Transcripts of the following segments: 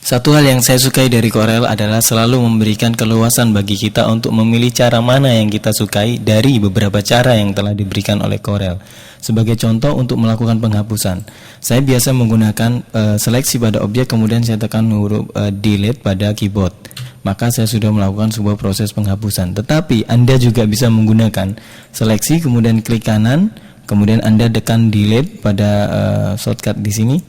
Satu hal yang saya sukai dari Corel adalah selalu memberikan keluasan bagi kita untuk memilih cara mana yang kita sukai dari beberapa cara yang telah diberikan oleh Corel. Sebagai contoh untuk melakukan penghapusan, saya biasa menggunakan seleksi pada objek, kemudian saya tekan huruf delete pada keyboard. Maka saya sudah melakukan sebuah proses penghapusan. Tetapi Anda juga bisa menggunakan seleksi, kemudian klik kanan, kemudian Anda tekan delete pada shortcut di sini.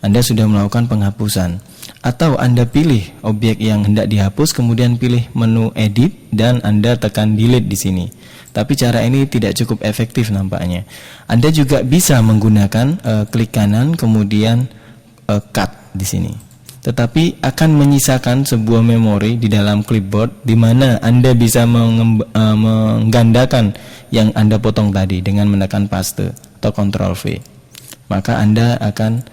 Anda sudah melakukan penghapusan. Atau Anda pilih objek yang hendak dihapus, kemudian pilih menu edit dan Anda tekan delete di sini. Tapi cara ini tidak cukup efektif nampaknya. Anda juga bisa menggunakan klik kanan kemudian cut di sini. Tetapi akan menyisakan sebuah memori di dalam clipboard di mana Anda bisa menggandakan yang Anda potong tadi dengan menekan paste atau Ctrl V. Maka Anda akan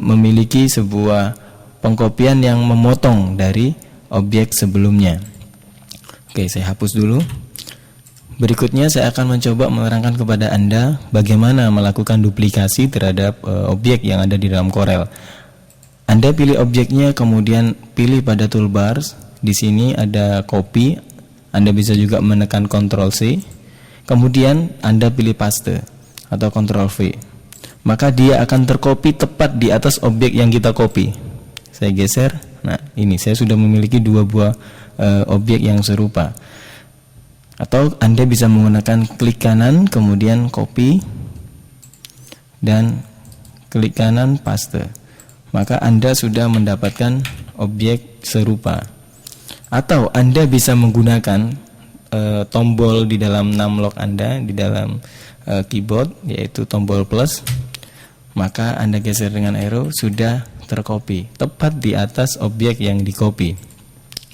memiliki sebuah pengkopian yang memotong dari objek sebelumnya. Oke, saya hapus dulu. Berikutnya saya akan mencoba menerangkan kepada Anda bagaimana melakukan duplikasi terhadap objek yang ada di dalam Corel. Anda pilih objeknya, kemudian pilih pada toolbars. Di sini ada copy. Anda bisa juga menekan Ctrl C. Kemudian Anda pilih paste atau Ctrl V. Maka dia akan tercopy tepat di atas objek yang kita copy. Saya geser. Nah, ini saya sudah memiliki dua buah objek yang serupa. Atau Anda bisa menggunakan klik kanan kemudian copy dan klik kanan paste. Maka Anda sudah mendapatkan objek serupa. Atau Anda bisa menggunakan tombol di dalam numlock Anda di dalam keyboard, yaitu tombol plus. Maka Anda geser dengan arrow, sudah tercopy tepat di atas objek yang di-copy.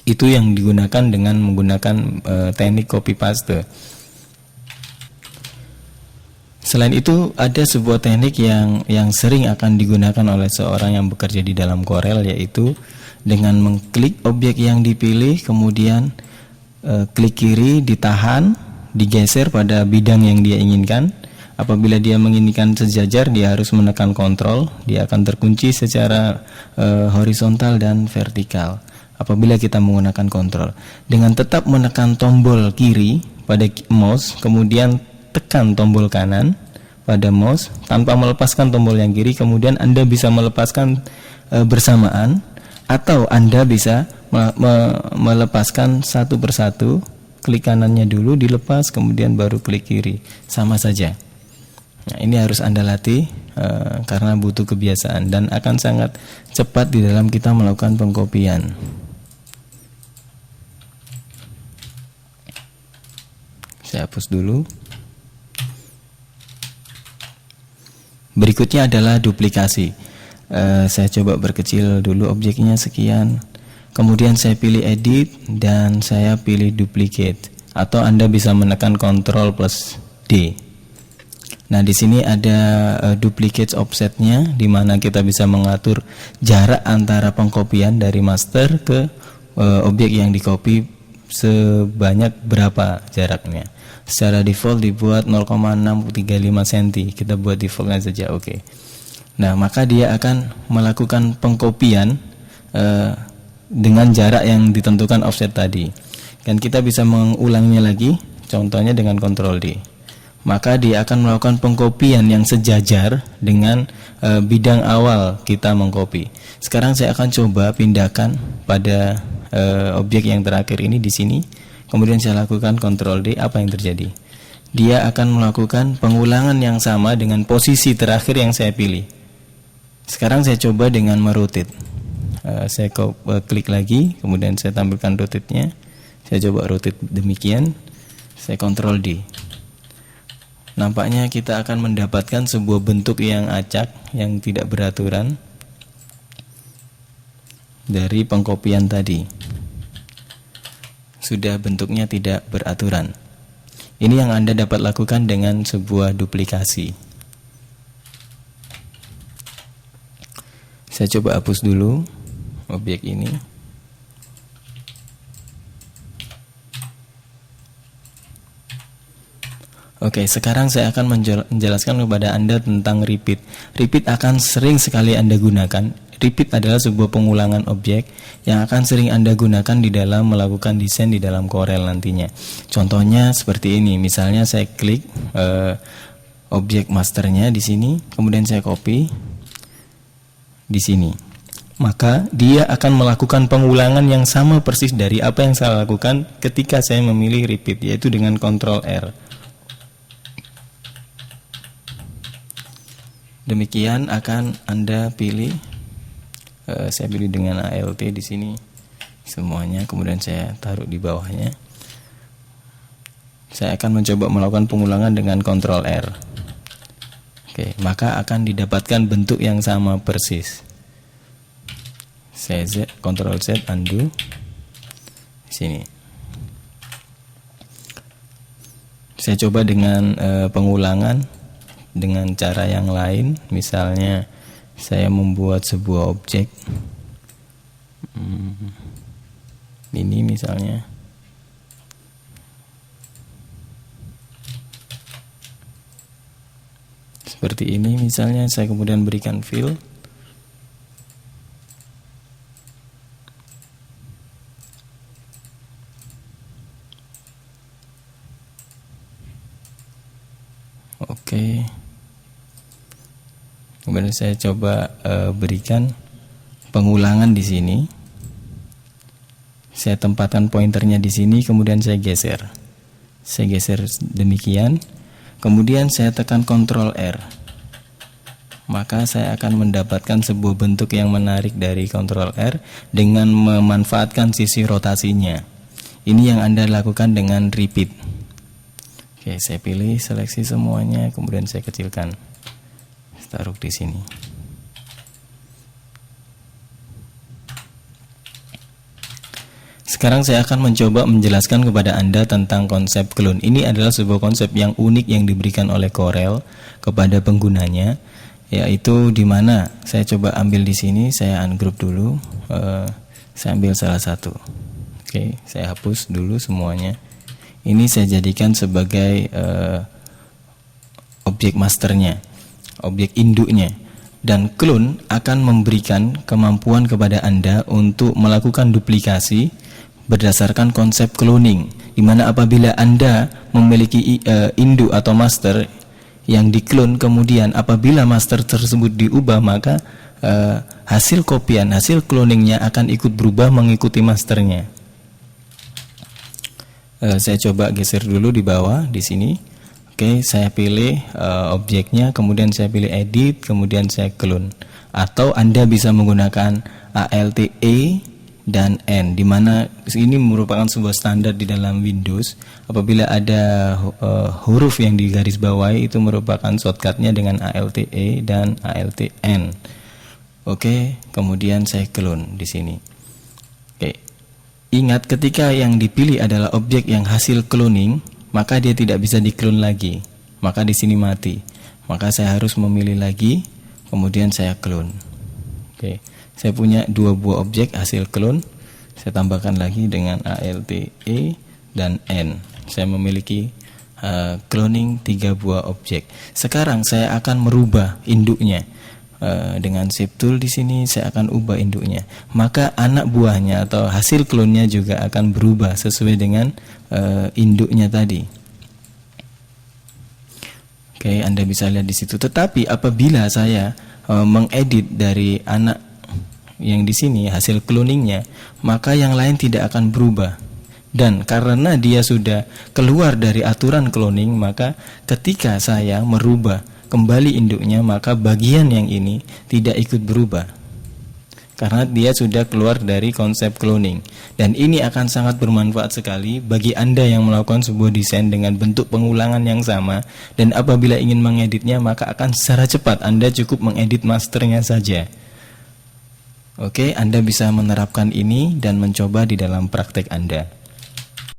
Itu yang digunakan dengan menggunakan teknik copy paste. Selain itu ada sebuah teknik yang sering akan digunakan oleh seorang yang bekerja di dalam Corel, yaitu dengan mengklik objek yang dipilih, kemudian klik kiri, ditahan, digeser pada bidang yang dia inginkan. Apabila dia menginginkan sejajar, dia harus menekan kontrol. Dia akan terkunci secara horizontal dan vertikal apabila kita menggunakan kontrol. Dengan tetap menekan tombol kiri pada mouse, kemudian tekan tombol kanan pada mouse tanpa melepaskan tombol yang kiri, kemudian Anda bisa melepaskan bersamaan, atau Anda bisa melepaskan satu persatu. Klik kanannya dulu dilepas, kemudian baru klik kiri. Sama saja. Nah, ini harus Anda latih karena butuh kebiasaan dan akan sangat cepat di dalam kita melakukan pengkopian. Saya hapus dulu. Berikutnya adalah duplikasi. Saya coba berkecil dulu objeknya sekian. Kemudian saya pilih edit dan saya pilih duplicate. Atau Anda bisa menekan Ctrl plus D. Nah, di sini ada duplicate offsetnya, di mana kita bisa mengatur jarak antara pengkopian dari master ke objek yang di-copy sebanyak berapa jaraknya. Secara default dibuat 0,635 cm. Kita buat defaultnya saja, oke. Nah, maka dia akan melakukan pengkopian dengan jarak yang ditentukan offset tadi. Dan kita bisa mengulangnya lagi, contohnya dengan Ctrl D. Maka dia akan melakukan pengkopian yang sejajar dengan bidang awal kita mengcopy. Sekarang saya akan coba pindahkan pada objek yang terakhir ini di sini. Kemudian saya lakukan Ctrl D, apa yang terjadi? Dia akan melakukan pengulangan yang sama dengan posisi terakhir yang saya pilih. Sekarang saya coba dengan merotate. Saya klik lagi, kemudian saya tampilkan rotate-nya. Saya coba rotate demikian. Saya Ctrl D. Nampaknya kita akan mendapatkan sebuah bentuk yang acak, yang tidak beraturan dari pengkopian tadi. Sudah bentuknya tidak beraturan. Ini yang Anda dapat lakukan dengan sebuah duplikasi. Saya coba hapus dulu objek ini. Oke, sekarang saya akan menjelaskan kepada Anda tentang repeat. Repeat akan sering sekali Anda gunakan Repeat adalah sebuah pengulangan objek yang akan sering Anda gunakan di dalam melakukan desain di dalam Corel nantinya. Contohnya seperti ini, misalnya saya klik objek masternya di sini, kemudian saya copy di sini. Maka dia akan melakukan pengulangan yang sama persis dari apa yang saya lakukan ketika saya memilih repeat, yaitu dengan Ctrl R. Demikian akan Anda pilih, saya pilih dengan ALT di sini semuanya, kemudian saya taruh di bawahnya. Saya akan mencoba melakukan pengulangan dengan Ctrl R. Oke, maka akan didapatkan bentuk yang sama persis. Saya Ctrl Z, undo di sini. Saya coba dengan pengulangan dengan cara yang lain, misalnya saya membuat sebuah objek ini misalnya. Seperti ini misalnya, saya kemudian berikan fill. Oke. Kemudian saya coba berikan pengulangan di sini. Saya tempatkan pointernya di sini, kemudian saya geser. Saya geser demikian. Kemudian saya tekan Ctrl R. Maka saya akan mendapatkan sebuah bentuk yang menarik dari Ctrl R dengan memanfaatkan sisi rotasinya. Ini yang Anda lakukan dengan repeat. Oke, saya pilih seleksi semuanya, kemudian saya kecilkan, taruh di sini. Sekarang saya akan mencoba menjelaskan kepada Anda tentang konsep clone. Ini adalah sebuah konsep yang unik yang diberikan oleh Corel kepada penggunanya, yaitu di mana saya coba ambil di sini, saya ungroup dulu, saya ambil salah satu. Oke, saya hapus dulu semuanya. Ini saya jadikan sebagai objek masternya, objek induknya. Dan clone akan memberikan kemampuan kepada Anda untuk melakukan duplikasi berdasarkan konsep cloning, di mana apabila Anda memiliki induk atau master yang diklon, kemudian apabila master tersebut diubah, maka hasil kopian, hasil cloningnya akan ikut berubah mengikuti masternya. Saya coba geser dulu di bawah di sini. Oke, saya pilih objeknya, kemudian saya pilih edit, kemudian saya clone. Atau Anda bisa menggunakan Alt E dan N, di mana ini merupakan sebuah standar di dalam Windows. Apabila ada huruf yang digarisbawahi, itu merupakan shortcutnya dengan Alt E dan Alt N. Oke, kemudian saya clone di sini. Oke. Ingat, ketika yang dipilih adalah objek yang hasil cloning, maka dia tidak bisa diklon lagi. Maka di sini mati. Maka saya harus memilih lagi, kemudian saya clone. Oke, saya punya 2 buah objek hasil clone. Saya tambahkan lagi dengan Alt E dan N. Saya memiliki cloning 3 buah objek. Sekarang saya akan merubah induknya. Dengan Shift Tool di sini saya akan ubah induknya. Maka anak buahnya atau hasil klonnya juga akan berubah sesuai dengan induknya tadi. Oke, Anda bisa lihat di situ. Tetapi apabila saya mengedit dari anak yang di sini hasil cloningnya, maka yang lain tidak akan berubah. Dan karena dia sudah keluar dari aturan cloning, maka ketika saya merubah kembali induknya, maka bagian yang ini tidak ikut berubah karena dia sudah keluar dari konsep cloning. Dan ini akan sangat bermanfaat sekali bagi Anda yang melakukan sebuah desain dengan bentuk pengulangan yang sama, dan apabila ingin mengeditnya, maka akan secara cepat. Anda cukup mengedit masternya saja. Oke, Anda bisa menerapkan ini dan mencoba di dalam praktek Anda.